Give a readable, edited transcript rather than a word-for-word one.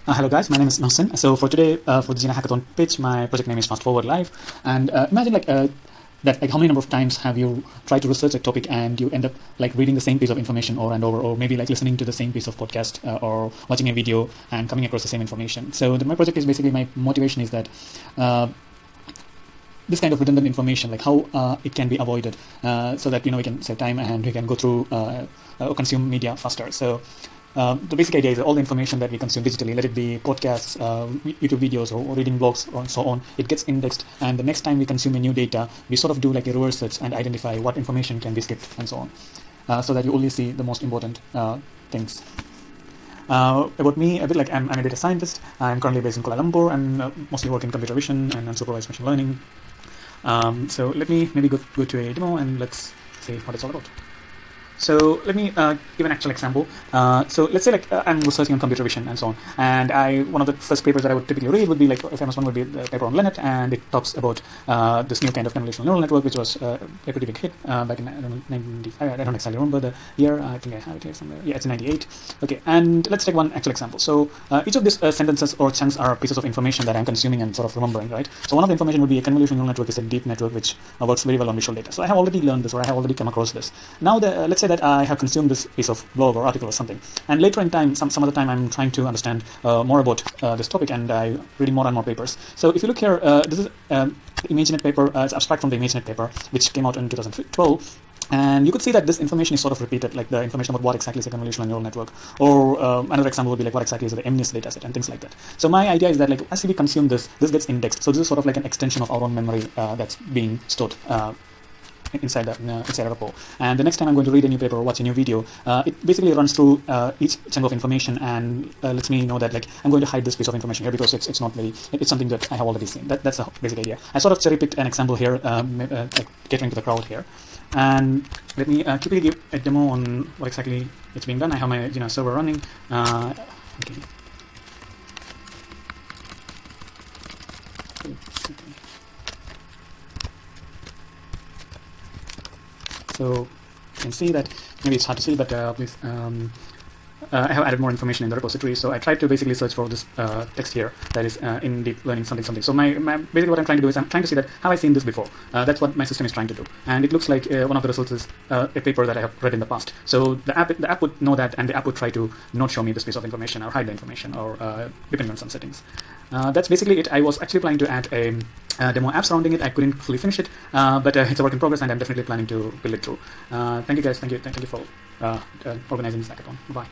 Hello guys, my name is Mohsen. So for today, for the Jina hackathon pitch, my project name is Fast Forward Live. And imagine that how many number of times have you tried to research a topic and you end up like reading the same piece of information over and over, or maybe like listening to the same piece of podcast or watching a video and coming across the same information. So my project is basically, my motivation is that this kind of redundant information, like how it can be avoided, so that we can save time and we can go through consume media faster. So the basic idea is that all the information that we consume digitally, let it be podcasts, YouTube videos, or reading blogs, or so on, it gets indexed, and the next time we consume a new data, we sort of do like a reverse search and identify what information can be skipped and so on, so that you only see the most important things. About me, a bit like I'm a data scientist. I'm currently based in Kuala Lumpur and mostly work in computer vision and unsupervised machine learning. So let me maybe go to a demo and let's see what it's all about. So let me give an actual example. So let's say I'm researching on computer vision and so on, and one of the first papers that I would typically read would be like a famous one would be the paper on Linnet, and it talks about this new kind of convolutional neural network, which was a pretty big hit back in 95. I don't exactly remember the year. I think I have it here somewhere. Yeah, it's in 98. Okay, and let's take one actual example. So each of these sentences or chunks are pieces of information that I'm consuming and sort of remembering, right? So one of the information would be a convolutional neural network is a deep network which works very well on visual data. So I have already learned this, or I have already come across this. Now let's say that I have consumed this piece of blog or article or something, and later in time, some other time, I'm trying to understand more about this topic, and I'm reading more and more papers. So if you look here, this is the ImageNet paper. It's abstract from the ImageNet paper, which came out in 2012. And you could see that this information is sort of repeated, like the information about what exactly is a convolutional neural network, or another example would be like what exactly is the MNIST dataset and things like that. So my idea is that like as we consume this gets indexed. So this is sort of like an extension of our own memory that's being stored inside a repo. And the next time I'm going to read a new paper or watch a new video, it basically runs through each chunk of information and lets me know that like I'm going to hide this piece of information here because it's something that I have already seen. That's the basic idea. I sort of cherry picked an example here, like catering to the crowd here. And let me quickly give a demo on what exactly it's being done. I have my Jina server running. Okay. So you can see that, maybe it's hard to see, but please, I have added more information in the repository. So I tried to basically search for this text here that is in deep learning something. So basically what I'm trying to do is I'm trying to see that have I seen this before. That's what my system is trying to do. And it looks like one of the results is a paper that I have read in the past. So the app would know that, and the app would try to not show me this piece of information or hide the information, or depending on some settings. That's basically it. I was actually planning to add a demo app surrounding it. I couldn't fully finish it, but it's a work in progress, and I'm definitely planning to build it through. Thank you guys. Thank you for organizing this hackathon. Bye.